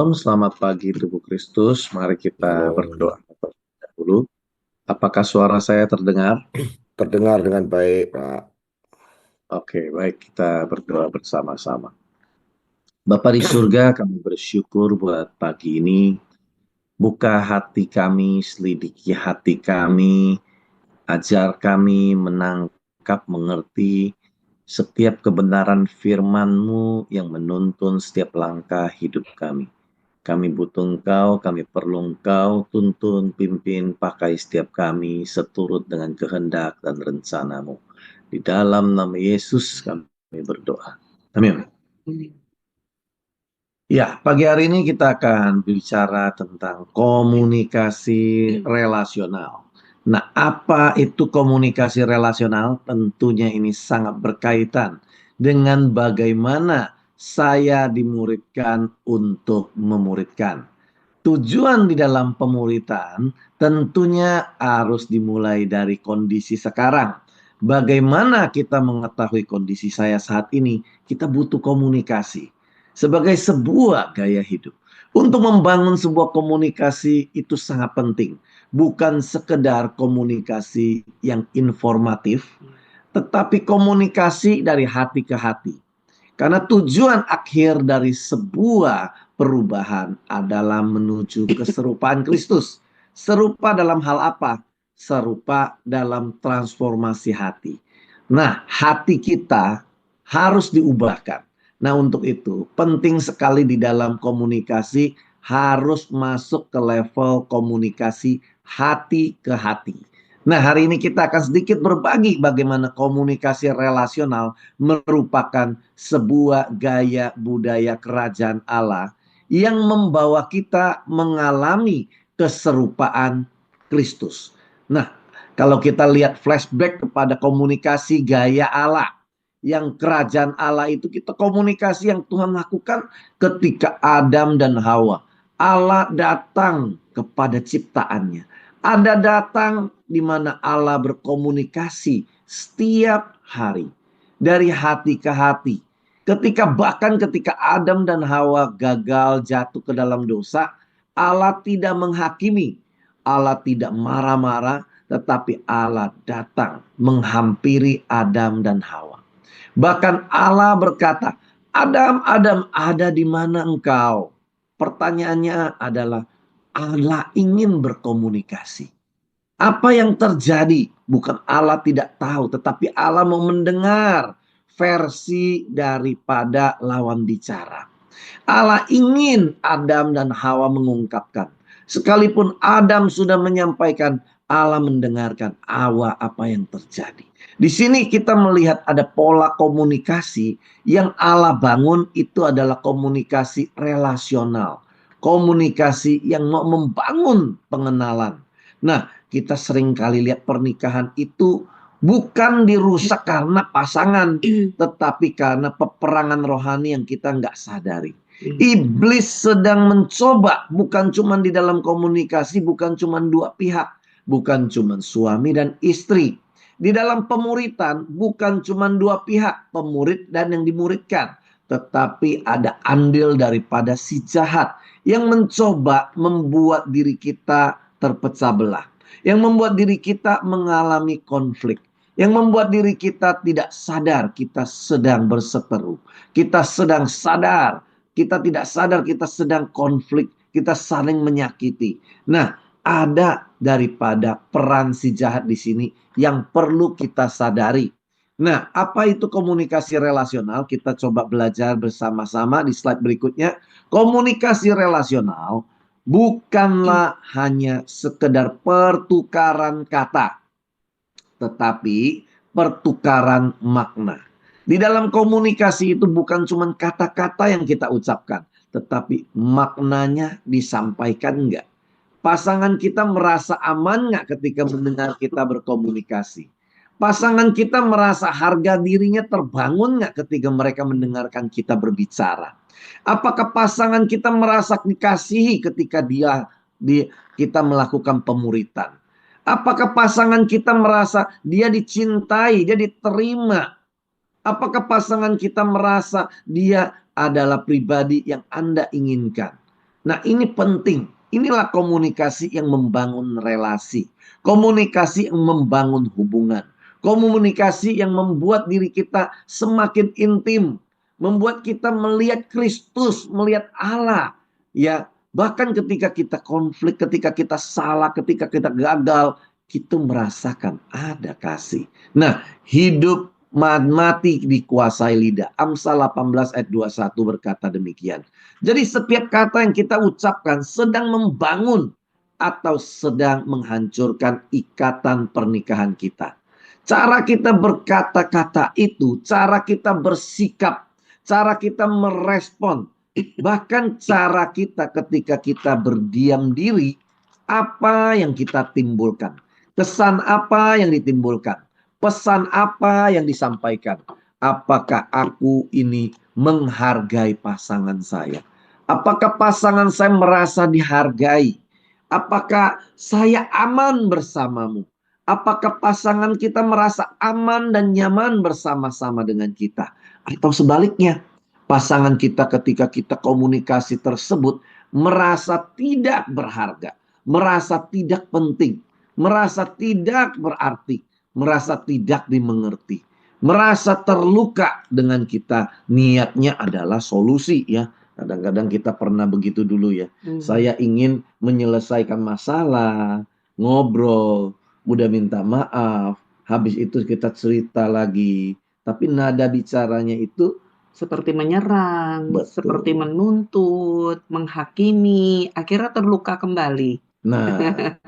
Selamat pagi Tubuh Kristus. Mari kita Halo, berdoa terlebih dahulu. Apakah suara saya terdengar? terdengar dengan baik, Pak. Oke, baik kita berdoa bersama-sama. Bapa di surga, kami bersyukur buat pagi ini. Buka hati kami, selidiki hati kami, ajar kami menangkap, mengerti setiap kebenaran firman-Mu yang menuntun setiap langkah hidup kami. Kami butuh Engkau, kami perlu Engkau, tuntun, pimpin, pakai setiap kami seturut dengan kehendak dan rencana-Mu. Di dalam nama Yesus kami berdoa. Amin. Ya, pagi hari ini kita akan bicara tentang komunikasi relasional. Nah, apa itu komunikasi relasional? Tentunya ini sangat berkaitan dengan bagaimana saya dimuridkan untuk memuridkan. Tujuan di dalam pemuritan tentunya harus dimulai dari kondisi sekarang. Bagaimana kita mengetahui kondisi saya saat ini? Kita butuh komunikasi sebagai sebuah gaya hidup. Untuk membangun sebuah komunikasi itu sangat penting. Bukan sekedar komunikasi yang informatif, tetapi komunikasi dari hati ke hati. Karena tujuan akhir dari sebuah perubahan adalah menuju keserupaan Kristus. Serupa dalam hal apa? Serupa dalam transformasi hati. Nah, hati kita harus diubahkan. Nah, untuk itu penting sekali di dalam komunikasi harus masuk ke level komunikasi hati ke hati. Nah, hari ini kita akan sedikit berbagi bagaimana komunikasi relasional merupakan sebuah gaya budaya kerajaan Allah yang membawa kita mengalami keserupaan Kristus. Nah, kalau kita lihat flashback kepada komunikasi gaya Allah, yang kerajaan Allah itu kita komunikasi yang Tuhan lakukan ketika Adam dan Hawa. Allah datang kepada ciptaannya. Ada datang di mana Allah berkomunikasi setiap hari dari hati ke hati. Bahkan ketika Adam dan Hawa gagal jatuh ke dalam dosa, Allah tidak menghakimi, Allah tidak marah-marah, tetapi Allah datang menghampiri Adam dan Hawa. Bahkan Allah berkata, Adam, Adam, ada di mana engkau? Pertanyaannya adalah, Allah ingin berkomunikasi. Apa yang terjadi? Bukan Allah tidak tahu, tetapi Allah mau mendengar versi daripada lawan bicara. Allah ingin Adam dan Hawa mengungkapkan. Sekalipun Adam sudah menyampaikan, Allah mendengarkan apa yang terjadi. Di sini kita melihat ada pola komunikasi yang Allah bangun, itu adalah komunikasi relasional. Komunikasi yang mau membangun pengenalan. Nah, kita sering kali lihat pernikahan itu bukan dirusak karena pasangan, tetapi karena peperangan rohani yang kita nggak sadari. Iblis sedang mencoba, bukan cuma di dalam komunikasi, bukan cuma dua pihak, bukan cuma suami dan istri. Di dalam pemuritan, bukan cuma dua pihak, pemurid dan yang dimuridkan, tetapi ada andil daripada si jahat yang mencoba membuat diri kita terpecah belah, yang membuat diri kita mengalami konflik, yang membuat diri kita tidak sadar kita sedang berseteru, kita sedang sadar, kita tidak sadar kita sedang konflik, kita saling menyakiti. Nah, ada daripada peran si jahat di sini yang perlu kita sadari. Nah, apa itu komunikasi relasional? Kita coba belajar bersama-sama di slide berikutnya. Komunikasi relasional bukanlah hanya sekedar pertukaran kata, tetapi pertukaran makna. Di dalam komunikasi itu bukan cuma kata-kata yang kita ucapkan, tetapi maknanya disampaikan enggak. Pasangan kita merasa aman nggak ketika mendengar kita berkomunikasi? Pasangan kita merasa harga dirinya terbangun nggak ketika mereka mendengarkan kita berbicara? Apakah pasangan kita merasa dikasihi ketika kita melakukan pemuritan? Apakah pasangan kita merasa dia dicintai, dia diterima? Apakah pasangan kita merasa dia adalah pribadi yang Anda inginkan? Nah, ini penting. Inilah komunikasi yang membangun relasi. Komunikasi yang membangun hubungan. Komunikasi yang membuat diri kita semakin intim. Membuat kita melihat Kristus, melihat Allah. Ya, bahkan ketika kita konflik, ketika kita salah, ketika kita gagal, kita merasakan ada kasih. Nah, hidup mati dikuasai lidah. Amsal 18 ayat 21 berkata demikian. Jadi setiap kata yang kita ucapkan sedang membangun atau sedang menghancurkan ikatan pernikahan kita. Cara kita berkata-kata itu, cara kita bersikap, cara kita merespon, bahkan cara kita ketika kita berdiam diri, apa yang kita timbulkan, kesan apa yang ditimbulkan, pesan apa yang disampaikan. Apakah aku ini menghargai pasangan saya? Apakah pasangan saya merasa dihargai? Apakah saya aman bersamamu? Apakah pasangan kita merasa aman dan nyaman bersama-sama dengan kita? Atau sebaliknya, pasangan kita ketika kita komunikasi tersebut merasa tidak berharga, merasa tidak penting, merasa tidak berarti, merasa tidak dimengerti, merasa terluka dengan kita. Niatnya adalah solusi ya. Kadang-kadang kita pernah begitu dulu ya. Saya ingin menyelesaikan masalah, ngobrol, udah minta maaf, habis itu kita cerita lagi. Tapi nada bicaranya itu Seperti menyerang, betul. seperti menuntut, menghakimi, akhirnya terluka kembali. Nah,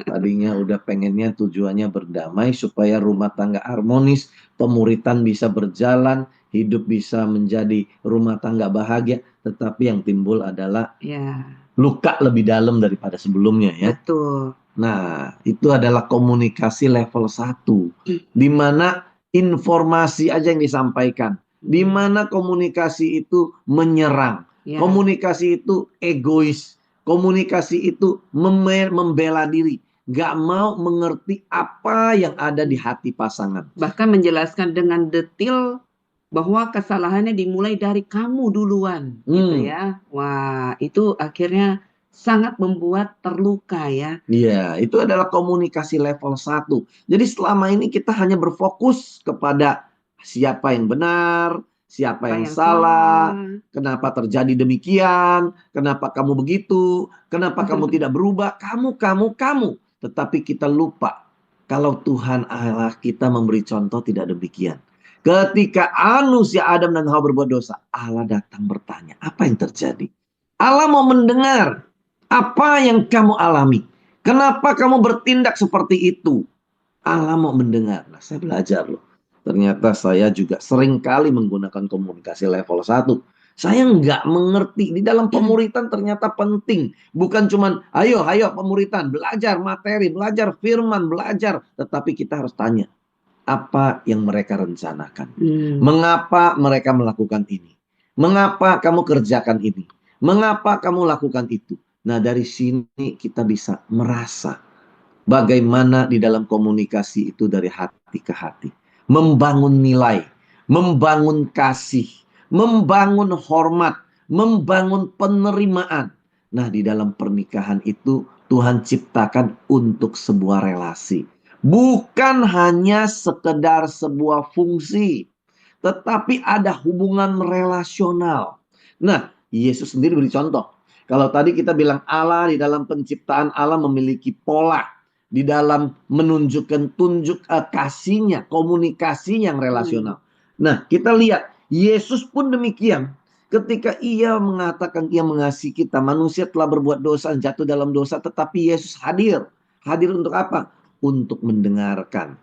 tadinya udah pengennya tujuannya berdamai supaya rumah tangga harmonis, pemuritan bisa berjalan, hidup bisa menjadi rumah tangga bahagia, tetapi yang timbul adalah Ya, luka lebih dalam daripada sebelumnya ya. betul. Nah, itu adalah komunikasi level 1, di mana informasi aja yang disampaikan, di mana komunikasi itu menyerang, Ya, komunikasi itu egois, komunikasi itu membela diri, gak mau mengerti apa yang ada di hati pasangan. bahkan menjelaskan dengan detail bahwa kesalahannya dimulai dari kamu duluan, gitu ya. Wah, itu akhirnya sangat membuat terluka ya. Iya, itu adalah komunikasi level 1. Jadi selama ini kita hanya berfokus kepada siapa yang benar, siapa Apa yang yang salah, salah. kenapa terjadi demikian, kenapa kamu begitu, kenapa kamu tidak berubah, kamu. Tetapi kita lupa kalau Tuhan Allah kita memberi contoh tidak demikian. Ketika manusia Adam dan Hawa berbuat dosa, Allah datang bertanya, apa yang terjadi? Allah mau mendengar apa yang kamu alami. Kenapa kamu bertindak seperti itu? Allah mau mendengar. Nah, saya belajar loh. Ternyata saya juga sering kali menggunakan komunikasi level 1. Saya nggak mengerti. Di dalam pemuritan ternyata penting. Bukan cuman, ayo pemuritan. Belajar materi, belajar firman, belajar. Tetapi kita harus tanya, apa yang mereka rencanakan? Mengapa mereka melakukan ini? Mengapa kamu kerjakan ini? Mengapa kamu lakukan itu? Nah, dari sini kita bisa merasa bagaimana di dalam komunikasi itu dari hati ke hati. Membangun nilai, membangun kasih, membangun hormat, membangun penerimaan. Nah, di dalam pernikahan itu Tuhan ciptakan untuk sebuah relasi. Bukan hanya sekedar sebuah fungsi, tetapi ada hubungan relasional. Nah, Yesus sendiri beri contoh. Kalau tadi kita bilang Allah di dalam penciptaan Allah memiliki pola di dalam menunjukkan kasihnya, komunikasi yang relasional. Nah, kita lihat Yesus pun demikian. Ketika ia mengatakan ia mengasihi kita, manusia telah berbuat dosa, jatuh dalam dosa, tetapi Yesus hadir. Hadir untuk apa? Untuk mendengarkan.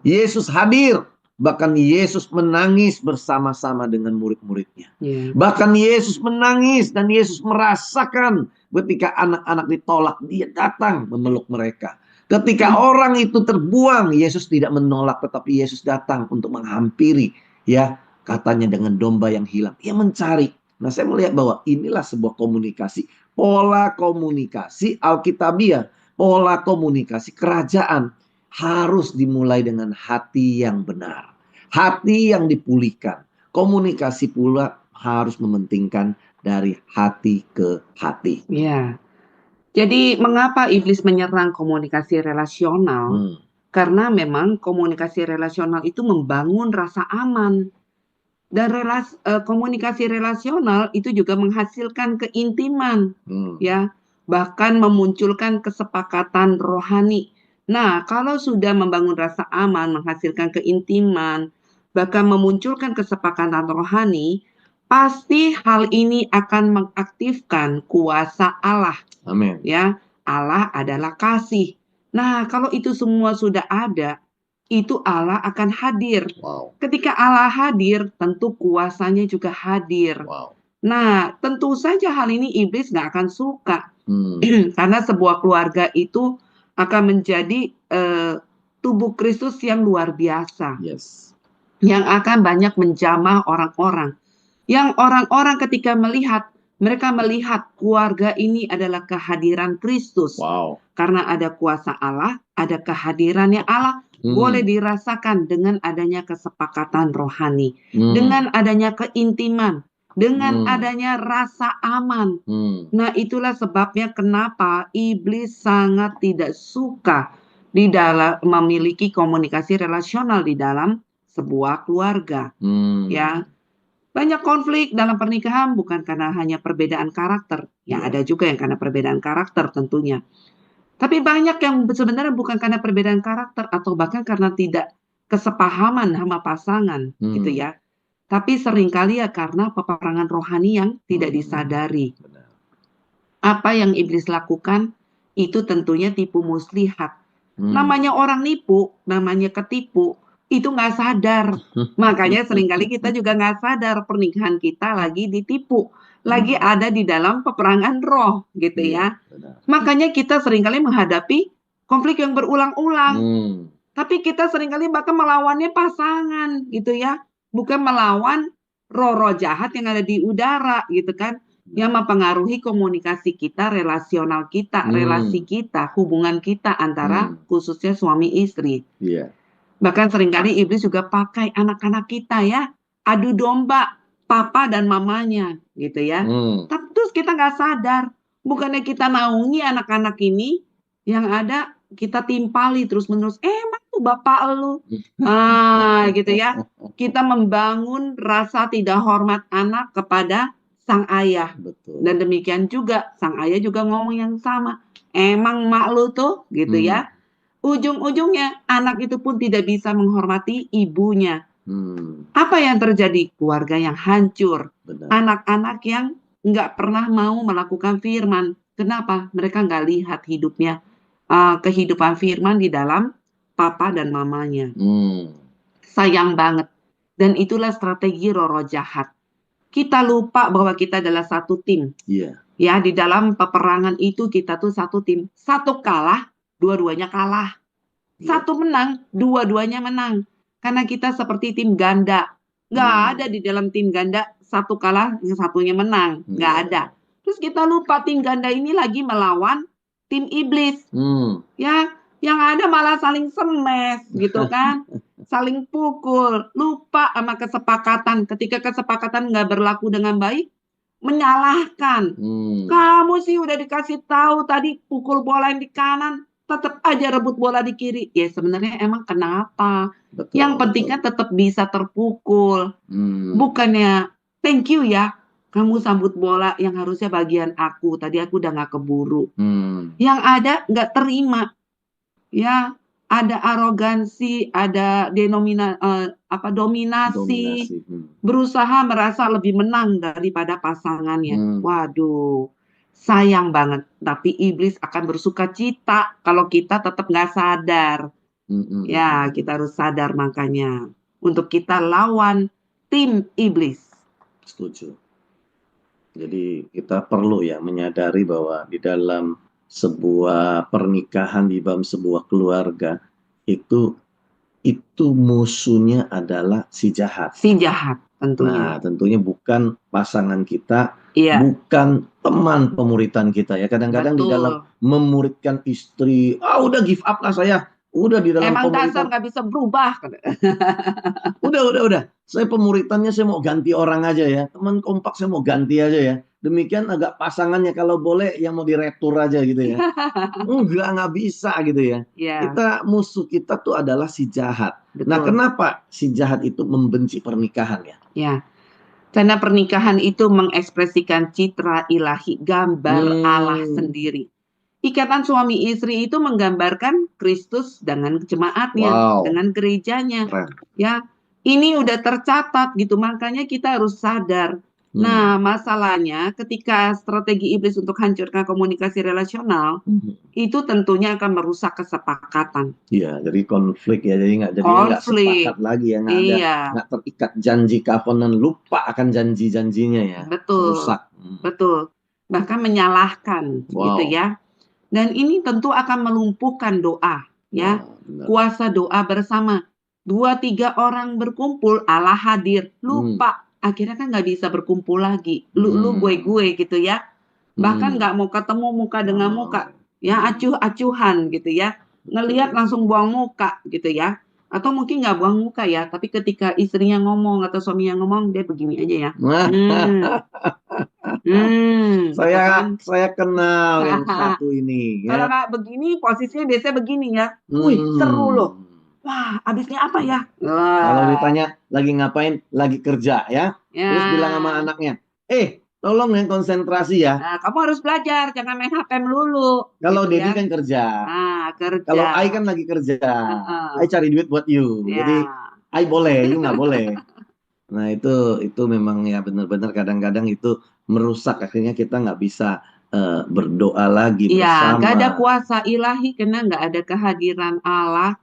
Yesus hadir. Bahkan Yesus menangis bersama-sama dengan murid-muridnya. Bahkan Yesus menangis dan Yesus merasakan ketika anak-anak ditolak, dia datang memeluk mereka. Ketika orang itu terbuang, Yesus tidak menolak, tetapi Yesus datang untuk menghampiri, ya, katanya dengan domba yang hilang. Ia mencari. Nah, saya melihat bahwa inilah sebuah komunikasi, pola komunikasi Alkitabiah, pola komunikasi kerajaan harus dimulai dengan hati yang benar, hati yang dipulihkan. Komunikasi pula harus mementingkan dari hati ke hati. Ya. Jadi mengapa iblis menyerang komunikasi relasional? Hmm. Karena memang komunikasi relasional itu membangun rasa aman. Dan komunikasi relasional itu juga menghasilkan keintiman, ya, bahkan memunculkan kesepakatan rohani. Nah, kalau sudah membangun rasa aman, menghasilkan keintiman, bahkan memunculkan kesepakatan rohani, pasti hal ini akan mengaktifkan kuasa Allah. Amin. Ya, Allah adalah kasih. Nah, kalau itu semua sudah ada, itu Allah akan hadir. Wow. Ketika Allah hadir, tentu kuasanya juga hadir. Wow. Nah, tentu saja hal ini iblis nggak akan suka. Karena sebuah keluarga itu akan menjadi tubuh Kristus yang luar biasa. Yes. Yang akan banyak menjamah orang-orang. Yang orang-orang ketika melihat, mereka melihat keluarga ini adalah kehadiran Kristus. Wow. Karena ada kuasa Allah, ada kehadirannya Allah. Boleh dirasakan dengan adanya kesepakatan rohani, dengan adanya keintiman, dengan adanya rasa aman. Nah, itulah sebabnya kenapa iblis sangat tidak suka di dalam memiliki komunikasi relasional di dalam sebuah keluarga. Ya, banyak konflik dalam pernikahan bukan karena hanya perbedaan karakter. Ya, ada juga yang karena perbedaan karakter tentunya. Tapi banyak yang sebenarnya bukan karena perbedaan karakter atau bahkan karena tidak kesepahaman sama pasangan, gitu ya. Tapi seringkali ya karena peperangan rohani yang tidak disadari. Apa yang iblis lakukan itu tentunya tipu muslihat. Namanya orang nipu, namanya ketipu, itu nggak sadar. Makanya seringkali kita juga nggak sadar pernikahan kita lagi ditipu, lagi ada di dalam peperangan roh, gitu ya. Makanya kita seringkali menghadapi konflik yang berulang-ulang. Tapi kita seringkali bahkan melawannya pasangan, gitu ya. Bukan melawan roh-roh jahat yang ada di udara, gitu kan. Yang mempengaruhi komunikasi kita, relasional kita, relasi kita, hubungan kita antara khususnya suami istri. Bahkan seringkali iblis juga pakai anak-anak kita ya, adu domba papa dan mamanya, gitu ya. Tapi terus kita nggak sadar, bukannya kita naungi anak-anak ini, yang ada kita timpali terus-menerus, emang tuh bapak lu. Gitu ya. Kita membangun rasa tidak hormat anak kepada sang ayah. Betul. Dan demikian juga sang ayah juga ngomong yang sama, emang mak lu tuh, gitu ya. Ujung-ujungnya anak itu pun tidak bisa menghormati ibunya. Apa yang terjadi? Keluarga yang hancur. Anak-anak yang nggak pernah mau melakukan firman. Kenapa? Mereka nggak lihat hidupnya, kehidupan firman di dalam papa dan mamanya. Sayang banget. Dan itulah strategi roh-roh jahat. Kita lupa bahwa kita adalah satu tim. Ya, di dalam peperangan itu kita tuh satu tim. Satu kalah, dua-duanya kalah. Satu menang, dua-duanya menang. Karena kita seperti tim ganda. Nggak ada di dalam tim ganda, satu kalah, satunya menang. Nggak ada. Terus kita lupa tim ganda ini lagi melawan tim iblis. Ya, yang ada malah saling semes, gitu kan. Saling pukul. Lupa sama kesepakatan. Ketika kesepakatan nggak berlaku dengan baik, menyalahkan. Kamu sih udah dikasih tahu tadi pukul bola yang di kanan, tetap aja rebut bola di kiri. Ya sebenarnya emang kenapa? Yang pentingnya tetap bisa terpukul. Bukannya thank you ya, kamu sambut bola yang harusnya bagian aku. Tadi aku udah nggak keburu. Yang ada nggak terima. Ya, ada arogansi, ada dominasi. Berusaha merasa lebih menang daripada pasangannya. Waduh, sayang banget. Tapi iblis akan bersuka cita kalau kita tetap nggak sadar. Ya, kita harus sadar makanya. Untuk kita lawan tim iblis. Setuju. Jadi kita perlu ya menyadari bahwa di dalam sebuah pernikahan, di dalam sebuah keluarga, itu musuhnya adalah si jahat. Si jahat tentunya. Nah, tentunya bukan pasangan kita, bukan teman pemuritan kita ya. Kadang-kadang di dalam memuridkan istri, udah give up lah saya. Udah di dalam emang pemuritan. dasar nggak bisa berubah. Udah. Saya pemuritannya saya mau ganti orang aja ya. Teman kompak saya mau ganti aja ya. demikian agak pasangannya kalau boleh yang mau diretur aja gitu ya. Enggak, nggak bisa gitu ya. Ya, Musuh kita tuh adalah si jahat. Nah, betul. kenapa si jahat itu membenci pernikahan ya? Ya, karena pernikahan itu mengekspresikan citra ilahi, gambar Allah sendiri. Ikatan suami istri itu menggambarkan Kristus dengan jemaatnya, Wow, dengan gerejanya. keren. Ya, ini udah tercatat gitu, makanya kita harus sadar. Nah, masalahnya ketika strategi iblis untuk hancurkan komunikasi relasional, itu tentunya akan merusak kesepakatan. Iya, jadi konflik ya, jadi jadinya nggak Konflik, sepakat lagi ya, iya, nggak terikat janji covenant, lupa akan janji-janjinya ya, betul, rusak. betul. Bahkan menyalahkan, gitu Wow, ya. Dan ini tentu akan melumpuhkan doa, ya. wah, benar. Kuasa doa bersama. 2-3 orang berkumpul, Allah hadir. Lupa, akhirnya kan nggak bisa berkumpul lagi. Lu gue gitu ya. Bahkan nggak mau ketemu muka dengan muka. Ya, acuh-acuhan gitu ya. Ngelihat langsung buang muka gitu ya. Atau mungkin nggak buang muka ya, tapi ketika istrinya ngomong atau suaminya ngomong, dia begini aja ya. Gitu kan. Saya kenal yang satu ini Kalau ya. nggak begini, posisinya biasanya begini ya. Wih, seru loh. Wah, habisnya apa ya? Kalau Wah, ditanya lagi ngapain, lagi kerja ya. Terus bilang sama ya. anaknya, tolong ya konsentrasi ya. Nah, kamu harus belajar, jangan main HP melulu, Kalau gitu Dedi ya. kan kerja. Nah, Kalau kerja. I kan lagi kerja. Heeh. I cari duit buat you. Jadi Ya, I boleh, you nggak boleh. Nah, itu memang ya benar-benar kadang-kadang itu merusak, akhirnya kita nggak bisa berdoa lagi iya, nggak ada bersama. kuasa ilahi karena nggak ada kehadiran Allah.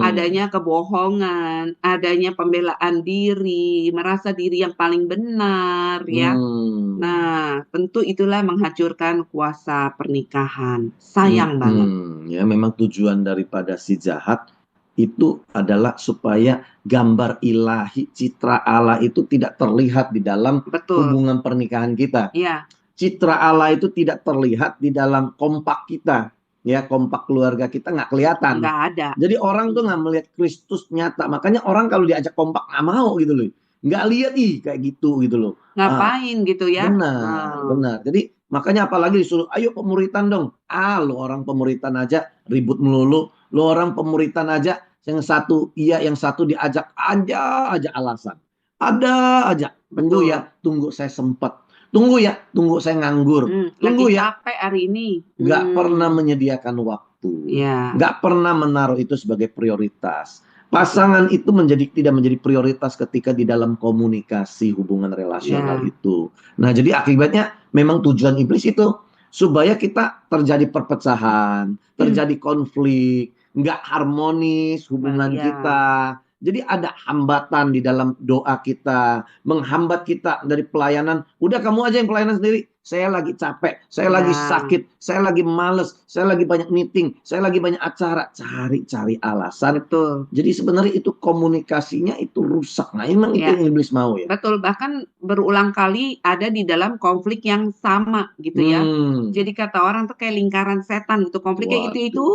Adanya kebohongan, adanya pembelaan diri, merasa diri yang paling benar, ya. Nah, tentu itulah menghancurkan kuasa pernikahan. Sayang banget. Ya, memang tujuan daripada si jahat itu adalah supaya gambar ilahi, citra Allah itu tidak terlihat di dalam Betul. hubungan pernikahan kita. Iya, Citra Allah itu tidak terlihat di dalam kompak kita. Ya, kompak keluarga kita nggak kelihatan. nggak ada. Jadi orang tuh nggak melihat Kristus nyata. Makanya orang kalau diajak kompak nggak mau gitu loh. Nggak lihat kayak gitu loh. Ngapain gitu ya? Benar. Jadi makanya apalagi disuruh, ayo pemuritan dong. Lo orang pemuritan aja ribut melulu. Lo orang pemuritan aja yang satu iya, yang satu diajak aja alasan. Ada aja. Tunggu Betul. ya, tunggu saya sempat. Tunggu ya, tunggu saya nganggur. Tunggu Lagi ya. capek hari ini. Nggak pernah menyediakan waktu. Ya. Nggak pernah menaruh itu sebagai prioritas. Pasangan itu tidak menjadi prioritas ketika di dalam komunikasi hubungan relasional itu. Nah, jadi akibatnya memang tujuan iblis itu supaya kita terjadi perpecahan, terjadi konflik, nggak harmonis hubungan kita. Jadi ada hambatan di dalam doa kita, menghambat kita dari pelayanan. Udah kamu aja yang pelayanan sendiri. Saya lagi capek, saya lagi sakit, saya lagi males, saya lagi banyak meeting, saya lagi banyak acara. Cari alasan. Betul. Jadi sebenarnya itu komunikasinya itu rusak. Nah, emang itu yang iblis mau ya. Betul, bahkan berulang kali ada di dalam konflik yang sama gitu ya. Jadi kata orang tuh kayak lingkaran setan gitu. Konfliknya itu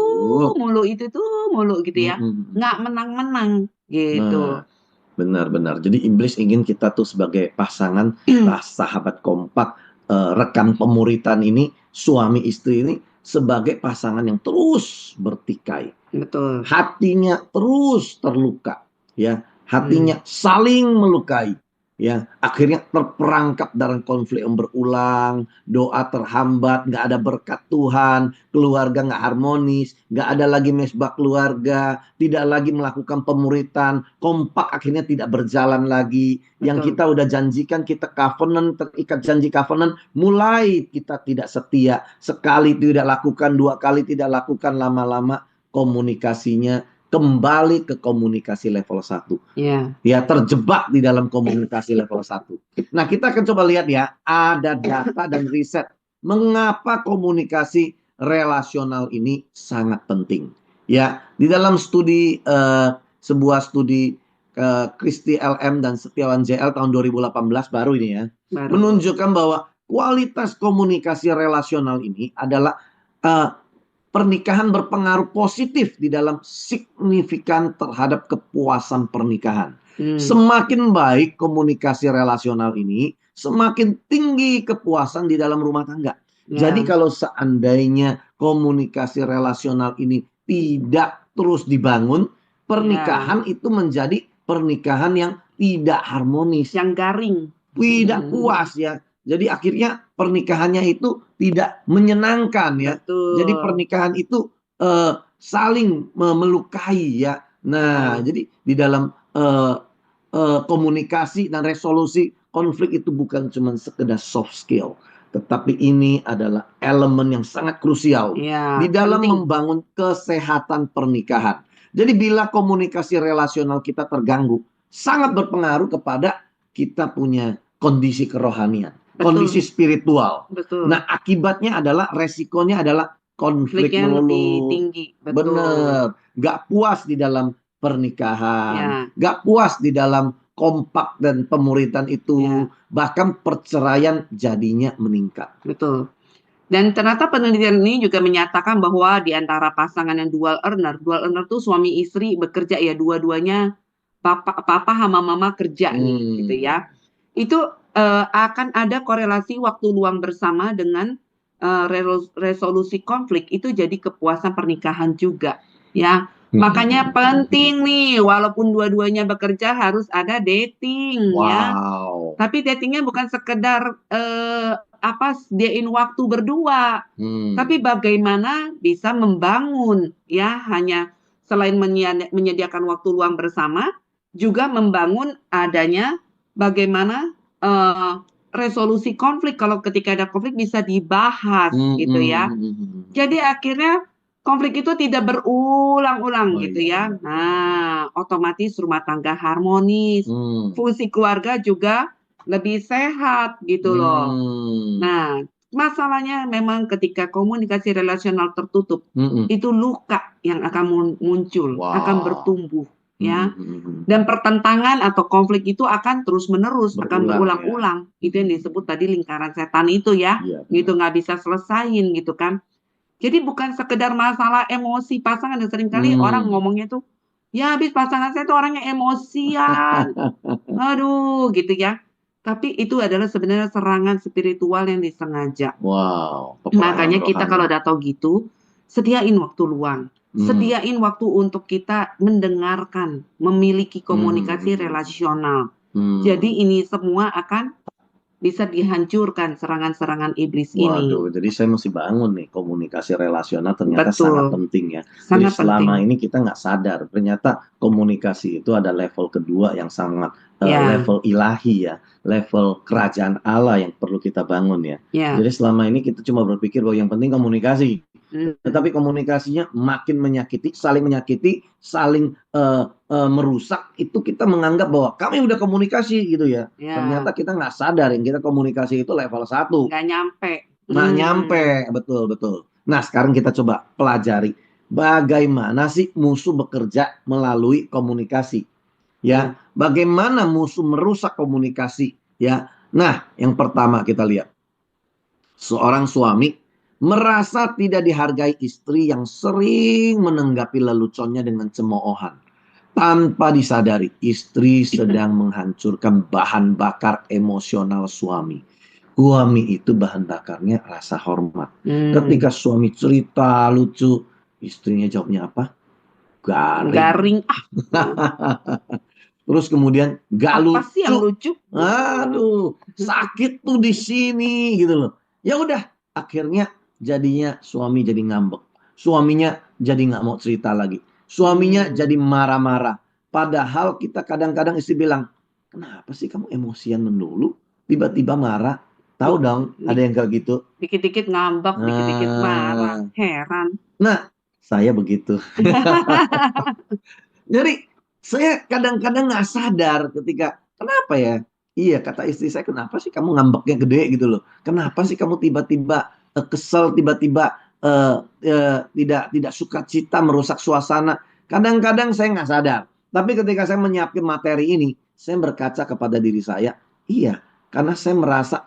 mulu, itu mulu gitu ya. Nggak menang-menang gitu. Benar-benar. Jadi iblis ingin kita tuh sebagai pasangan, sahabat kompak, rekan pemuritan ini, suami istri ini sebagai pasangan yang terus bertikai. Betul. Hatinya terus terluka, ya. Hatinya saling melukai, ya. Akhirnya terperangkap dalam konflik yang berulang, doa terhambat, nggak ada berkat Tuhan, keluarga nggak harmonis, nggak ada lagi mesbah keluarga, tidak lagi melakukan pemuritan, kompak akhirnya tidak berjalan lagi. Yang kita udah janjikan, kita covenant, terikat janji covenant, mulai kita tidak setia. Sekali tidak lakukan, 2 kali tidak lakukan, lama-lama komunikasinya kembali ke komunikasi level 1. Ya, terjebak di dalam komunikasi level 1. Nah, kita akan coba lihat ya, ada data dan riset mengapa komunikasi relasional ini sangat penting. Ya, di dalam studi sebuah studi Kristi LM dan Setiawan JL tahun 2018 baru ini ya, menunjukkan bahwa kualitas komunikasi relasional ini adalah pernikahan berpengaruh positif di dalam signifikan terhadap kepuasan pernikahan. Semakin baik komunikasi relasional ini, semakin tinggi kepuasan di dalam rumah tangga. Jadi Ya, kalau seandainya komunikasi relasional ini tidak terus dibangun, ya, pernikahan itu menjadi pernikahan yang tidak harmonis, yang garing. tidak puas ya. Jadi akhirnya pernikahannya itu tidak menyenangkan ya. Jadi Betul. pernikahan itu saling melukai ya. Nah, Ya, jadi di dalam komunikasi dan resolusi konflik itu bukan cuma sekedar soft skill, tetapi ini adalah elemen yang sangat krusial ya, di dalam penting. membangun kesehatan pernikahan. Jadi bila komunikasi relasional kita terganggu, sangat berpengaruh kepada kita punya kondisi kerohanian, kondisi Betul, spiritual. betul. Nah, akibatnya adalah resikonya adalah konflik Konfliknya lebih melulu. tinggi. Betul. Bener, gak puas di dalam pernikahan, Ya, gak puas di dalam kompak dan pemuritan itu, ya, bahkan perceraian jadinya meningkat. betul. Dan ternyata penelitian ini juga menyatakan bahwa di antara pasangan yang dual earner tuh suami istri bekerja ya, dua-duanya papa sama mama kerja nih, gitu ya. Itu akan ada korelasi waktu luang bersama dengan resolusi konflik, itu jadi kepuasan pernikahan juga, ya. Makanya penting nih, walaupun dua-duanya bekerja harus ada dating, ya. Wow. Tapi datingnya bukan sekedar sediain waktu berdua, tapi bagaimana bisa membangun ya, hanya selain menyediakan waktu luang bersama, juga membangun adanya bagaimana resolusi konflik. Kalau ketika ada konflik bisa dibahas gitu ya. Jadi akhirnya konflik itu tidak berulang-ulang Oh gitu iya, ya. Nah, otomatis rumah tangga harmonis, fungsi keluarga juga lebih sehat gitu loh. Nah, masalahnya memang ketika komunikasi relasional tertutup, itu luka yang akan muncul, akan Wah. bertumbuh, ya. Dan pertentangan atau konflik itu akan terus-menerus, akan berulang-ulang. Itu yang disebut tadi lingkaran setan itu ya, Iya, gitu nggak bisa selesain gitu kan. Jadi bukan sekedar masalah emosi pasangan, dan seringkali orang ngomongnya tuh, ya habis pasangan saya tuh orangnya emosian, aduh gitu ya. Tapi itu adalah sebenarnya serangan spiritual yang disengaja. Wow, Makanya peperangan kita rohani. kalau udah tahu gitu, sediain waktu luang. Sediain waktu untuk kita mendengarkan, memiliki komunikasi relasional. Jadi ini semua akan bisa dihancurkan serangan-serangan iblis ini. Waduh, jadi saya mesti bangun nih, komunikasi relasional ternyata Betul. sangat penting ya. Jadi Sangat selama penting. ini kita nggak sadar, ternyata komunikasi itu ada level kedua yang sangat Ya, level ilahi ya, level kerajaan Allah yang perlu kita bangun ya. ya. Jadi selama ini kita cuma berpikir bahwa yang penting komunikasi. Hmm. Tetapi komunikasinya makin menyakiti, saling merusak, itu kita menganggap bahwa kami udah komunikasi gitu ya. Ya, Ternyata kita nggak sadar yang kita komunikasi itu level 1. nggak nyampe. Nggak nyampe, betul. Nah, sekarang kita coba pelajari bagaimana sih musuh bekerja melalui komunikasi. Ya, bagaimana musuh merusak komunikasi ya. Nah, yang pertama kita lihat. Seorang suami merasa tidak dihargai istri yang sering menanggapi leluconnya dengan cemoohan. Tanpa disadari, istri sedang menghancurkan bahan bakar emosional suami. Suami itu bahan bakarnya rasa hormat. Ketika suami cerita lucu, istrinya jawabnya apa? Garing. Terus kemudian gak Apa sih yang lucu. lucu? Aduh, sakit tuh di sini gitu loh. Ya udah, akhirnya jadinya suami jadi ngambek. Suaminya jadi nggak mau cerita lagi. Suaminya jadi marah-marah. Padahal kita kadang-kadang istri bilang, kenapa sih kamu emosian melulu? Tiba-tiba marah. Tahu dong, ada yang kayak gitu. Dikit-dikit ngambek, dikit-dikit marah. Heran. Nah, saya begitu. Jadi saya kadang-kadang nggak sadar ketika, kenapa ya? Iya, kata istri saya, kenapa sih kamu ngambeknya gede gitu loh? Kenapa sih kamu tiba-tiba kesel, tiba-tiba tidak sukacita, merusak suasana? Kadang-kadang saya nggak sadar. Tapi ketika saya menyiapkan materi ini, saya berkaca kepada diri saya, iya, karena saya merasa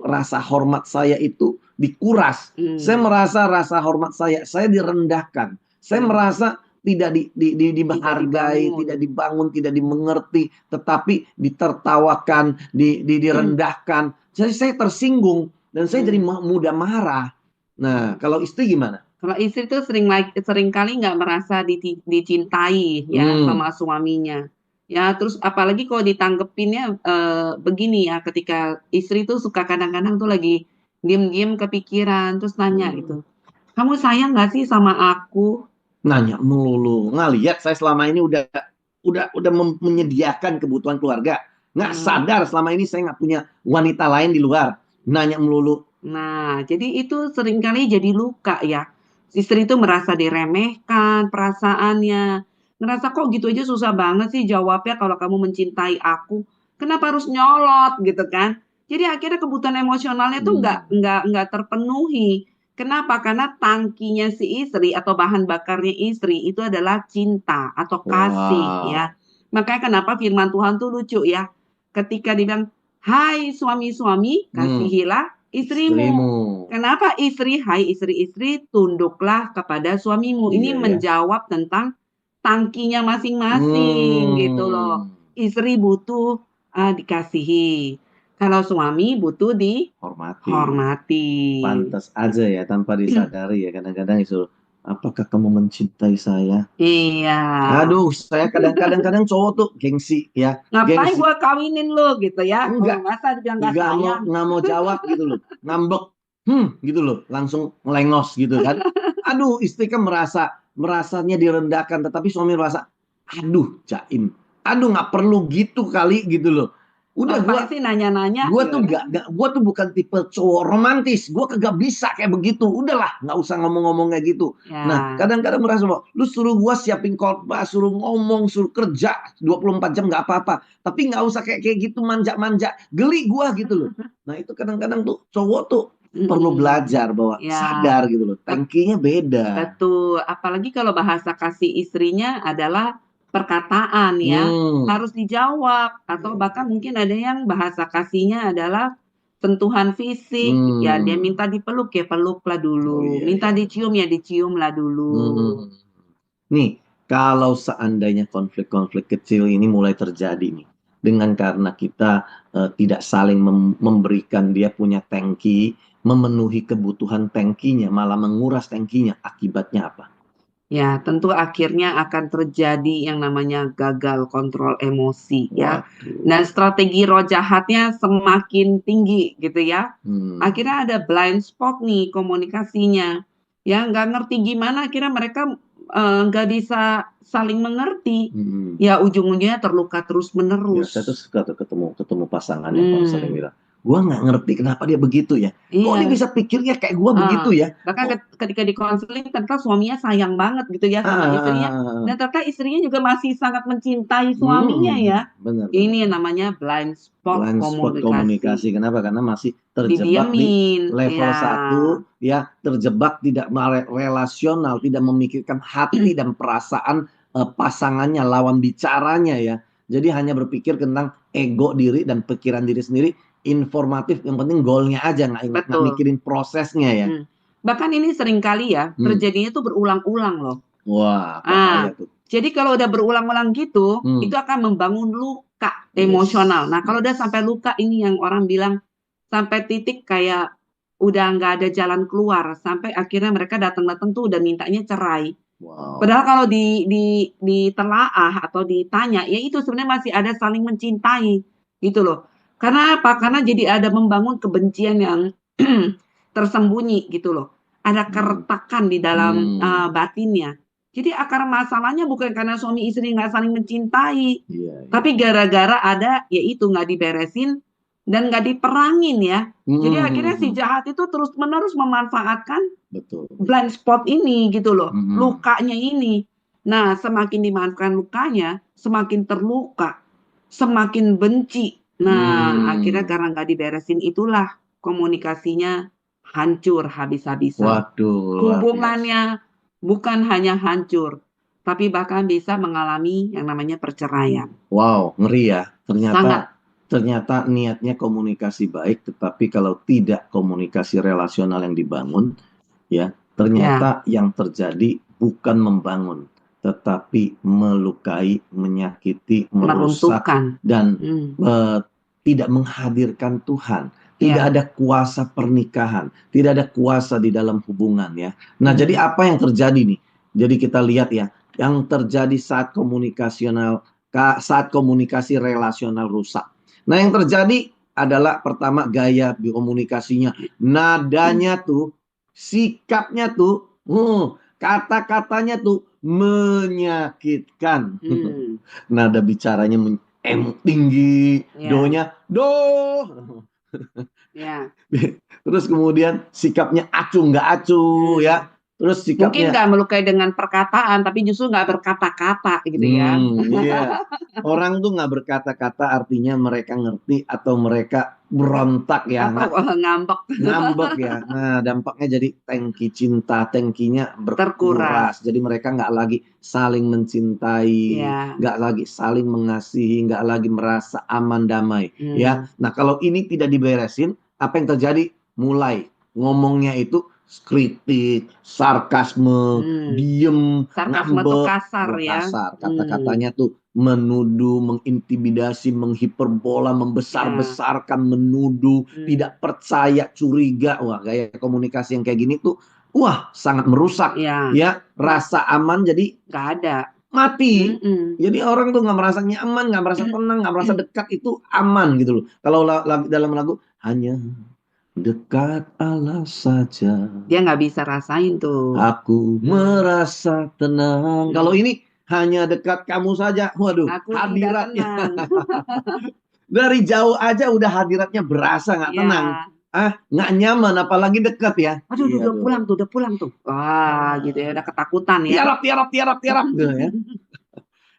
rasa hormat saya itu dikuras. Saya merasa rasa hormat saya direndahkan. Saya merasa tidak dihargai, dibangun. tidak dibangun, tidak dimengerti, tetapi ditertawakan, direndahkan. Jadi saya tersinggung dan saya jadi mudah marah. Nah, kalau istri gimana? Kalau istri tuh sering kali nggak merasa dicintai ya sama suaminya. Ya, terus apalagi kalau ditanggepinnya begini ya, ketika istri tuh suka kadang-kadang tuh lagi diem-diem kepikiran, terus nanya gitu, kamu sayang nggak sih sama aku? Nanya melulu, ngelihat saya selama ini udah menyediakan kebutuhan keluarga, nggak sadar selama ini saya nggak punya wanita lain di luar, nanya melulu. Nah, jadi itu seringkali jadi luka ya. Istri itu merasa diremehkan perasaannya. Ngerasa kok gitu aja susah banget sih jawabnya kalau kamu mencintai aku. Kenapa harus nyolot gitu kan? Jadi akhirnya kebutuhan emosionalnya tuh nggak terpenuhi. Kenapa? Karena tangkinya si istri atau bahan bakarnya istri itu adalah cinta atau kasih ya. Makanya kenapa firman Tuhan tuh lucu ya. Ketika dibilang, hai suami-suami, kasihilah istrimu. Kenapa istri? Hai istri-istri, tunduklah kepada suamimu. Ini menjawab tentang tangkinya masing-masing gitu loh. Istri butuh dikasihi. Kalau suami butuh dihormati. Pantas aja ya tanpa disadari ya kadang-kadang itu, apakah kamu mencintai saya? Iya. Aduh, saya kadang-kadang cowok tuh gengsi ya. Ngapain gua kawinin lu gitu ya? Enggak. Masa dia nggak sayang? Nggak mau jawab gitu loh, ngambek, gitu loh, langsung melengos gitu kan. Aduh, istri kan merasanya direndahkan, tetapi suami merasa, aduh, jaim, aduh nggak perlu gitu kali gitu loh. Udah Ngapain sih nanya-nanya? Gua tuh bukan tipe cowok romantis, gua kagak bisa kayak begitu. Udahlah, nggak usah ngomong-ngomong kayak gitu. Nah, kadang-kadang merasa bahwa lu suruh gua siapin khotbah, suruh ngomong, suruh kerja 24 jam nggak apa-apa. Tapi nggak usah kayak gitu manja-manja. Geli gua gitu loh. Nah, itu kadang-kadang tuh cowok tuh perlu belajar bahwa sadar gitu loh. Tangkinya beda. Betul. Apalagi kalau bahasa kasih istrinya adalah perkataan ya, harus dijawab atau bahkan mungkin ada yang bahasa kasihnya adalah sentuhan fisik, ya dia minta dipeluk ya peluklah dulu, minta dicium ya diciumlah dulu. Nih, kalau seandainya konflik-konflik kecil ini mulai terjadi nih, dengan karena kita tidak saling memberikan dia punya tangki, memenuhi kebutuhan tangkinya, malah menguras tangkinya, akibatnya apa? Ya, tentu akhirnya akan terjadi yang namanya gagal kontrol emosi ya. Dan strategi roh jahatnya semakin tinggi gitu ya. Akhirnya ada blind spot nih komunikasinya. Ya, nggak ngerti gimana akhirnya mereka nggak bisa saling mengerti. Ya, ujung-ujungnya terluka terus-menerus. Ya, saya tuh suka ketemu pasangannya kalau saling bilang, gua nggak ngerti kenapa dia begitu ya. Kok dia bisa pikirnya kayak gua begitu ya? Bahkan ketika dikonseling ternyata suaminya sayang banget gitu ya sama istrinya. Dan ternyata istrinya juga masih sangat mencintai suaminya ya. Benar. Ini namanya blind spot komunikasi. Kenapa? Karena masih terjebak di level 1 ya, terjebak tidak relasional, tidak memikirkan hati dan perasaan pasangannya, lawan bicaranya ya. Jadi hanya berpikir tentang ego diri dan pikiran diri sendiri, informatif, yang penting goalnya aja, nggak mikirin prosesnya ya. Bahkan ini seringkali ya terjadinya tuh berulang-ulang loh. Wah, bahaya tuh. Jadi kalau udah berulang-ulang gitu, itu akan membangun luka emosional. Nah, kalau udah sampai luka ini yang orang bilang sampai titik kayak udah nggak ada jalan keluar, sampai akhirnya mereka datang-datang tuh udah mintanya cerai. Padahal kalau ditelaah atau ditanya, ya itu sebenarnya masih ada saling mencintai gitu loh. Karena apa? Karena jadi ada membangun kebencian yang tersembunyi gitu loh. Ada keretakan di dalam batinnya. Jadi akar masalahnya bukan karena suami istri nggak saling mencintai, tapi gara-gara ada yaitu nggak diberesin dan nggak diperangin ya. Jadi akhirnya si jahat itu terus-menerus memanfaatkan blind spot ini gitu loh, lukanya ini. Nah, semakin dimanfaatkan lukanya, semakin terluka, semakin benci. Nah, akhirnya karena nggak diberesin itulah komunikasinya hancur habis-habisan. Hubungannya bukan hanya hancur, tapi bahkan bisa mengalami yang namanya perceraian. Wow, ngeri ya. Ternyata niatnya komunikasi baik, tetapi kalau tidak komunikasi relasional yang dibangun, ya ternyata yang terjadi bukan membangun, tetapi melukai, menyakiti, merusak, Meruntuhkan. dan Hmm. tidak menghadirkan Tuhan. Tidak Ya. ada kuasa pernikahan, tidak ada kuasa di dalam hubungan ya. Nah, Hmm. jadi apa yang terjadi nih? Jadi kita lihat ya, yang terjadi saat komunikasi relasional rusak. Nah, yang terjadi adalah pertama gaya komunikasinya, nadanya tuh, sikapnya tuh, kata-katanya tuh menyakitkan. Hmm. Nada bicaranya tinggi, Ya. donya do. Ya. Terus kemudian sikapnya acuh nggak acuh ya. Terus Mungkin sikapnya nggak melukai dengan perkataan, tapi justru nggak berkata-kata gitu ya. iya. Orang tuh nggak berkata-kata artinya mereka ngerti atau mereka berontak ya, Atau ngambek. ngambek ya. Nah, dampaknya jadi tangki cinta, tangkinya Terkuras. berkuras. Jadi mereka nggak lagi saling mencintai, Ya. nggak lagi saling mengasihi, nggak lagi merasa aman damai ya. Nah, kalau ini tidak diberesin, apa yang terjadi? Mulai ngomongnya itu kritik, sarkasme, diem, Sarkasme tuh ngambek, kasar ya. kasar. Kata-katanya tuh menuduh, mengintimidasi, menghiperbola, membesar-besarkan, menuduh, tidak percaya, curiga. Wah, gaya komunikasi yang kayak gini tuh, wah, sangat merusak Ya. ya. Rasa aman jadi Nggak ada. mati. Jadi orang tuh nggak merasa nyaman, nggak merasa tenang, nggak merasa dekat, itu aman gitu loh. Kalau dalam lagu hanya dekat Allah saja, Dia nggak bisa rasain tuh. aku merasa tenang. Kalau ini hanya dekat kamu saja, waduh, Aku tidak hadiratnya tenang. dari jauh aja udah hadiratnya berasa nggak tenang. Ya. Nggak nyaman, apalagi dekat ya. Aduh, Iya, udah pulang tuh, udah pulang tuh. Wah, gitu ya, udah ketakutan ya. tiarap gitu ya.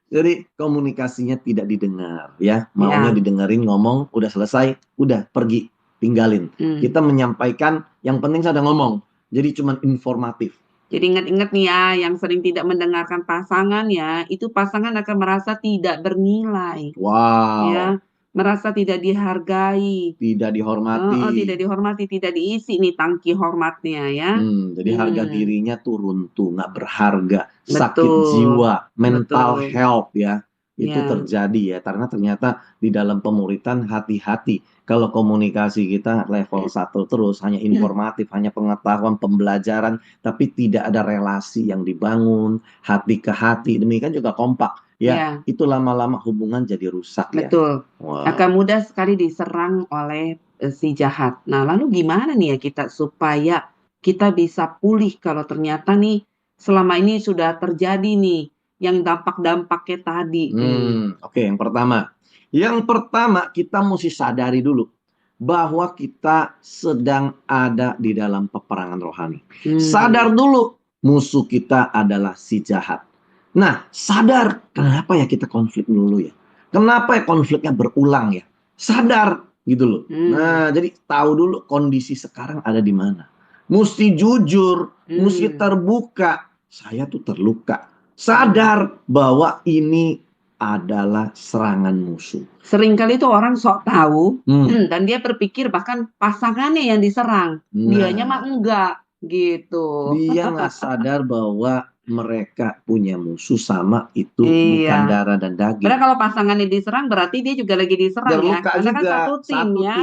Jadi komunikasinya tidak didengar ya. Maunya Ya. didengerin, ngomong, udah selesai, udah pergi, tinggalin. Kita menyampaikan, yang penting saya udah ngomong. Jadi cuma informatif. Jadi ingat-ingat nih ya, yang sering tidak mendengarkan pasangan ya, itu pasangan akan merasa tidak bernilai. Wow. Ya, merasa tidak dihargai. Tidak dihormati. Tidak dihormati, tidak diisi nih tangki hormatnya ya. Jadi harga dirinya tuh runtuh, nggak berharga, sakit Betul. jiwa, mental Betul. health ya. Itu Ya. terjadi ya, karena ternyata di dalam pemuritan hati-hati. Kalau komunikasi kita level 1 terus, hanya informatif, hanya pengetahuan, pembelajaran, tapi tidak ada relasi yang dibangun, hati ke hati, demikian juga kompak. Ya, Ya. itu lama-lama hubungan jadi rusak ya. Betul. Wow. Akan mudah sekali diserang oleh si jahat. Nah, lalu gimana nih ya kita supaya kita bisa pulih kalau ternyata nih selama ini sudah terjadi nih yang dampak-dampaknya tadi. Oke, yang pertama kita mesti sadari dulu bahwa kita sedang ada di dalam peperangan rohani. Sadar dulu musuh kita adalah si jahat. Nah, sadar kenapa ya kita konflik dulu ya? Kenapa ya konfliknya berulang ya? Sadar gitu loh. Nah, jadi tahu dulu kondisi sekarang ada di mana. Mesti jujur, mesti terbuka. Saya tuh terluka. Sadar bahwa ini adalah serangan musuh. Seringkali tuh orang sok tahu dan dia berpikir bahkan pasangannya yang diserang. Dianya mah enggak gitu. Dia nggak sadar bahwa mereka punya musuh sama itu Iya. bukan darah dan daging. Padahal kalau pasangannya diserang berarti dia juga lagi diserang ya. Terluka Karena kan juga, satu tim ya.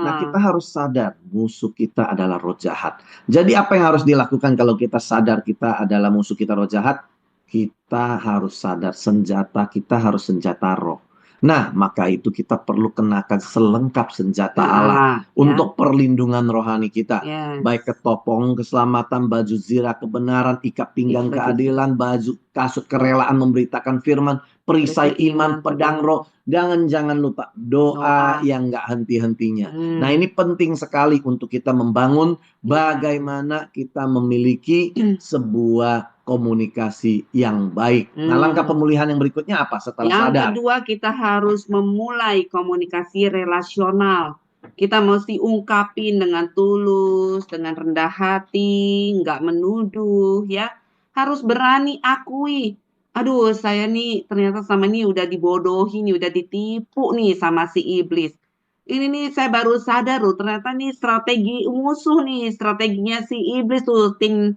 Nah, kita harus sadar musuh kita adalah roh jahat. Jadi apa yang harus dilakukan kalau kita sadar kita adalah musuh kita roh jahat? Kita harus sadar senjata kita harus senjata roh. Nah, maka itu kita perlu kenakan selengkap senjata Allah untuk perlindungan rohani kita. Baik ketopong keselamatan, baju zirah kebenaran, ikat pinggang keadilan, baju kasut kerelaan memberitakan firman, perisai iman, pedang roh. Jangan lupa doa yang nggak henti-hentinya. Nah, ini penting sekali untuk kita membangun bagaimana kita memiliki sebuah komunikasi yang baik. Nah, langkah pemulihan yang berikutnya apa setelah sadar? Yang kedua, kita harus memulai komunikasi relasional. Kita mesti ungkapin dengan tulus, dengan rendah hati, nggak menuduh ya. Harus berani akui. Aduh, saya nih ternyata sama ini udah dibodohi nih, udah ditipu nih sama si iblis. Ini nih saya baru sadar loh, ternyata nih strategi musuh nih, strateginya si iblis tuh, tim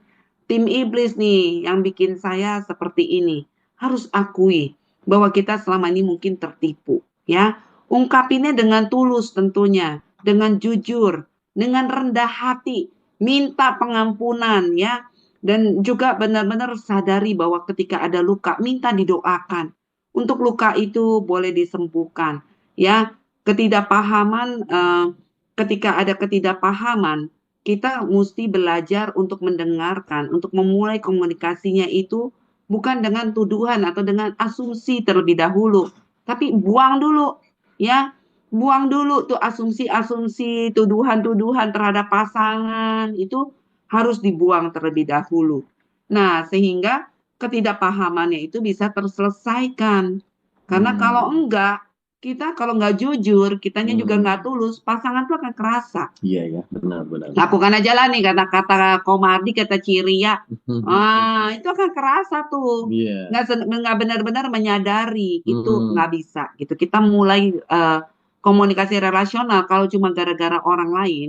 tim iblis nih yang bikin saya seperti ini. Harus akui bahwa kita selama ini mungkin tertipu, ya. Ungkapinnya dengan tulus tentunya, dengan jujur, dengan rendah hati, minta pengampunan, ya. Dan juga benar-benar sadari bahwa ketika ada luka, minta didoakan. Untuk luka itu boleh disembuhkan, ya. Ketidakpahaman, ketika ada ketidakpahaman, kita mesti belajar untuk mendengarkan, untuk memulai komunikasinya itu bukan dengan tuduhan atau dengan asumsi terlebih dahulu, tapi buang dulu, ya. Buang dulu tuh asumsi-asumsi, tuduhan-tuduhan terhadap pasangan, itu harus dibuang terlebih dahulu. Nah, sehingga ketidakpahamannya itu bisa terselesaikan. Karena kalau enggak, kita kalau nggak jujur, kitanya juga nggak tulus, pasangan tuh akan kerasa. Iya ya, benar-benar. Lakukan aja lah nih kata-kata Komardi, kata Ciria. Itu akan kerasa tuh. Iya. Nggak benar-benar menyadari, itu nggak bisa gitu. Kita mulai komunikasi relasional kalau cuma gara-gara orang lain,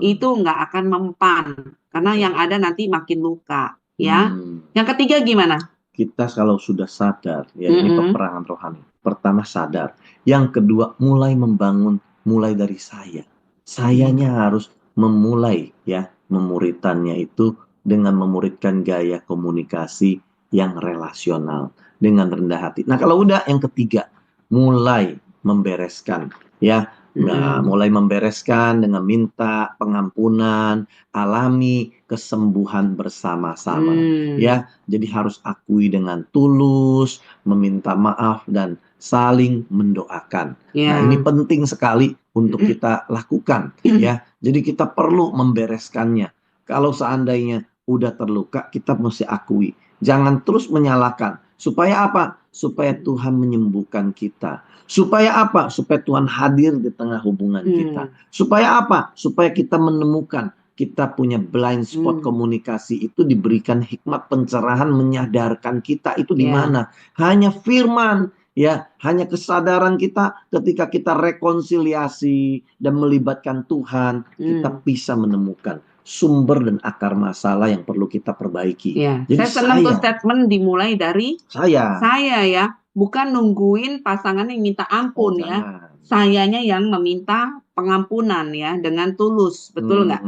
itu nggak akan mempan. Karena yang ada nanti makin luka, ya. Yang ketiga gimana? Kita kalau sudah sadar, ya ini peperangan rohani. Pertama sadar. Yang kedua mulai membangun, mulai dari saya. Sayanya harus memulai ya memuritannya itu dengan memuridkan gaya komunikasi yang relasional dengan rendah hati. Nah, kalau udah yang ketiga mulai membereskan ya. Nah, mulai membereskan dengan minta pengampunan, alami kesembuhan bersama-sama ya. Jadi harus akui dengan tulus, meminta maaf dan saling mendoakan. Nah, ini penting sekali untuk kita lakukan ya. Jadi kita perlu membereskannya. Kalau seandainya udah terluka, kita mesti akui. Jangan terus menyalahkan. Supaya apa? Supaya Tuhan menyembuhkan kita. Supaya apa? Supaya Tuhan hadir di tengah hubungan kita. Supaya apa? Supaya kita menemukan kita punya blind spot komunikasi itu diberikan hikmat pencerahan menyadarkan kita itu di mana. Hanya firman, ya, hanya kesadaran kita ketika kita rekonsiliasi dan melibatkan Tuhan, kita bisa menemukan sumber dan akar masalah yang perlu kita perbaiki. Ya, Jadi saya senang tuh statement dimulai dari saya ya, bukan nungguin pasangan yang minta ampun ya. Sayanya yang meminta pengampunan ya dengan tulus, betul nggak?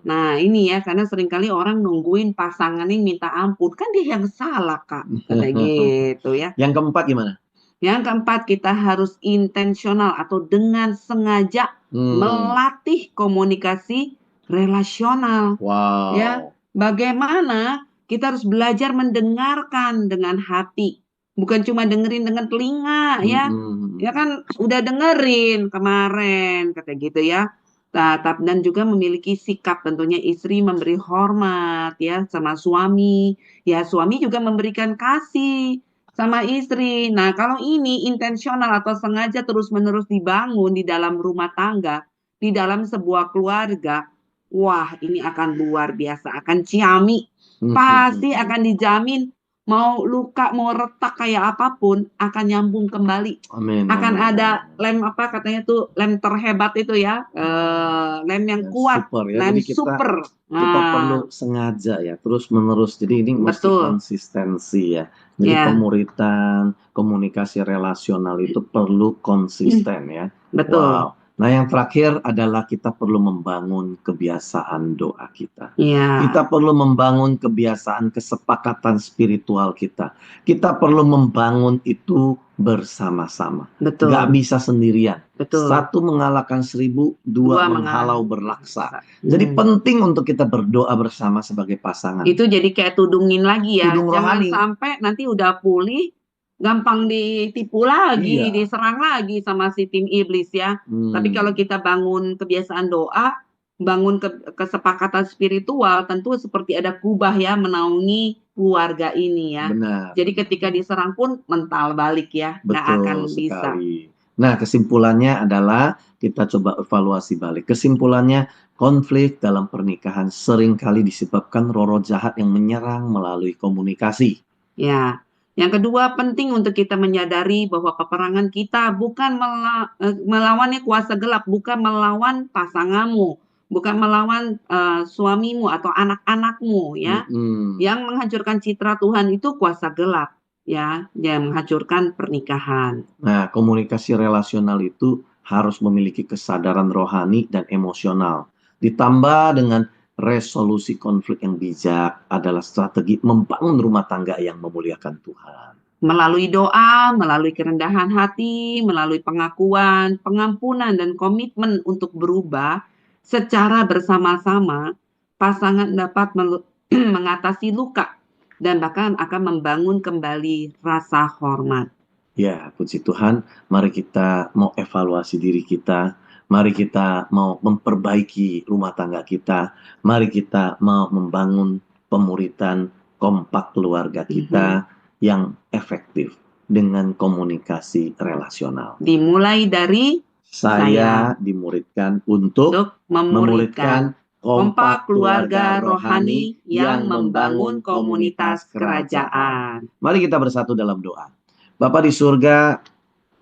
Nah ini ya, karena seringkali orang nungguin pasangan yang minta ampun, kan dia yang salah Kak, kayak gitu ya. Yang keempat gimana? Yang keempat, kita harus intensional atau dengan sengaja melatih komunikasi relasional. Wow. Ya, bagaimana kita harus belajar mendengarkan dengan hati, bukan cuma dengerin dengan telinga ya. Ya kan udah dengerin kemarin kata gitu ya. Dan juga memiliki sikap tentunya istri memberi hormat ya sama suami. Ya suami juga memberikan kasih sama istri. Nah, kalau ini intensional atau sengaja terus-menerus dibangun di dalam rumah tangga, di dalam sebuah keluarga, wah, ini akan luar biasa, akan ciamik. Pasti akan dijamin mau luka, mau retak kayak apapun akan nyambung kembali. Amin. Akan ada lem apa katanya tuh, lem terhebat itu ya, lem yang kuat, super, ya. lem Jadi super. Kita perlu sengaja ya, terus menerus. Jadi ini mesti konsistensi ya. Jadi pemuritan, komunikasi relasional itu perlu konsisten ya. Betul. Wow. Nah, yang terakhir adalah kita perlu membangun kebiasaan doa kita. Kita perlu membangun kebiasaan kesepakatan spiritual kita. Kita perlu membangun itu bersama-sama. Betul. Nggak bisa sendirian. Betul. Satu mengalahkan 1000, dua menghalau berlaksa. Jadi penting untuk kita berdoa bersama sebagai pasangan. Itu jadi kayak tudungin lagi ya. Tudung Jangan rohani. sampai nanti udah pulih, gampang ditipu lagi, diserang lagi sama si tim iblis ya. Tapi kalau kita bangun kebiasaan doa, bangun kesepakatan spiritual, tentu seperti ada kubah ya menaungi keluarga ini ya. Benar. Jadi ketika diserang pun mental balik ya, nggak akan bisa. Nah, kesimpulannya adalah kita coba evaluasi balik. Kesimpulannya, konflik dalam pernikahan seringkali disebabkan roh-roh jahat yang menyerang melalui komunikasi. Ya. Yang kedua, penting untuk kita menyadari bahwa peperangan kita bukan melawannya kuasa gelap, bukan melawan pasanganmu, bukan melawan suamimu atau anak-anakmu ya. Mm-mm. Yang menghancurkan citra Tuhan itu kuasa gelap ya, yang menghancurkan pernikahan. Nah, komunikasi relasional itu harus memiliki kesadaran rohani dan emosional. Ditambah dengan resolusi konflik yang bijak adalah strategi membangun rumah tangga yang memuliakan Tuhan. Melalui doa, melalui kerendahan hati, melalui pengakuan, pengampunan, dan komitmen untuk berubah secara bersama-sama, pasangan dapat mengatasi luka dan bahkan akan membangun kembali rasa hormat. Ya, puji Tuhan, mari kita mau evaluasi diri kita, mari kita mau memperbaiki rumah tangga kita, mari kita mau membangun pemuritan kompak keluarga kita yang efektif dengan komunikasi relasional. Dimulai dari Saya dimuridkan untuk memuridkan kompak keluarga rohani yang membangun komunitas kerajaan. Mari kita bersatu dalam doa. Bapa di surga,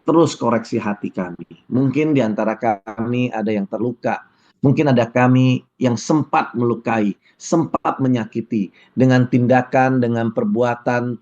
terus koreksi hati kami. Mungkin di antara kami ada yang terluka. Mungkin ada kami yang sempat melukai, sempat menyakiti dengan tindakan, dengan perbuatan.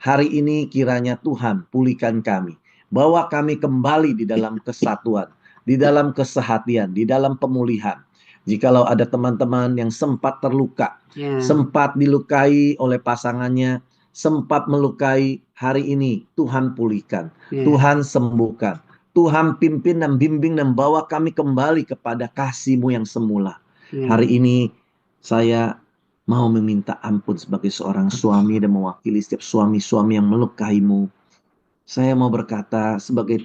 Hari ini kiranya Tuhan pulihkan kami. Bawa kami kembali di dalam kesatuan, di dalam kesehatian, di dalam pemulihan. Jikalau ada teman-teman yang sempat terluka, sempat dilukai oleh pasangannya, sempat melukai, hari ini Tuhan pulihkan, Tuhan sembuhkan, Tuhan pimpin dan bimbing dan bawa kami kembali kepada kasih-Mu yang semula. Hari ini saya mau meminta ampun sebagai seorang suami dan mewakili setiap suami-suami yang melukaimu. Saya mau berkata sebagai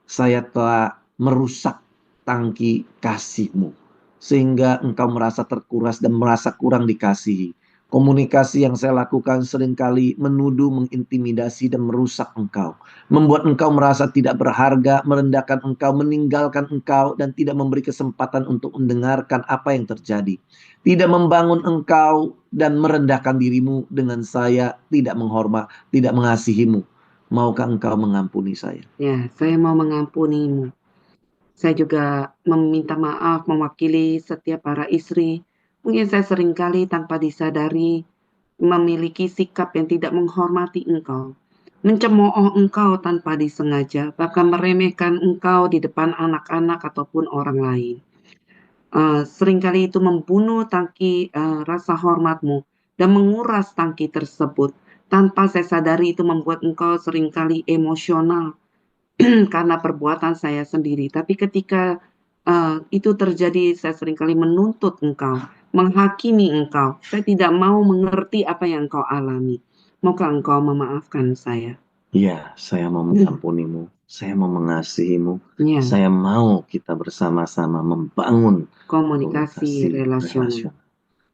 saya telah merusak tangki kasih-Mu, sehingga engkau merasa terkuras dan merasa kurang dikasihi. Komunikasi yang saya lakukan seringkali menuduh, mengintimidasi, dan merusak engkau. Membuat engkau merasa tidak berharga, merendahkan engkau, meninggalkan engkau, dan tidak memberi kesempatan untuk mendengarkan apa yang terjadi. Tidak membangun engkau dan merendahkan dirimu dengan saya tidak menghormat, tidak mengasihimu. Maukah engkau mengampuni saya? Ya, saya mau mengampunimu. Saya juga meminta maaf mewakili setiap para istri. Mungkin saya seringkali tanpa disadari memiliki sikap yang tidak menghormati engkau, mencemooh engkau tanpa disengaja, bahkan meremehkan engkau di depan anak-anak ataupun orang lain. Seringkali itu membunuh tangki rasa hormatmu dan menguras tangki tersebut. Tanpa saya sadari itu membuat engkau seringkali emosional karena perbuatan saya sendiri. Tapi ketika itu terjadi, saya seringkali menuntut engkau, menghakimi engkau. Saya tidak mau mengerti apa yang engkau alami. Maukah engkau memaafkan saya? Iya, saya mau mengampunimu. Saya mau mengasihimu. Ya, Saya mau kita bersama-sama membangun komunikasi relasional.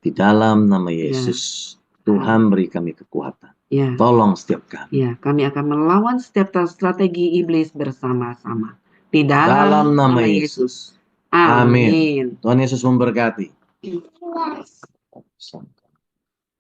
Di dalam nama Yesus, Tuhan beri kami kekuatan. Ya, Tolong setiap kami. ya, kami akan melawan setiap strategi iblis bersama-sama. Di Dalam nama Yesus. Amin. Tuhan Yesus memberkati. Yes.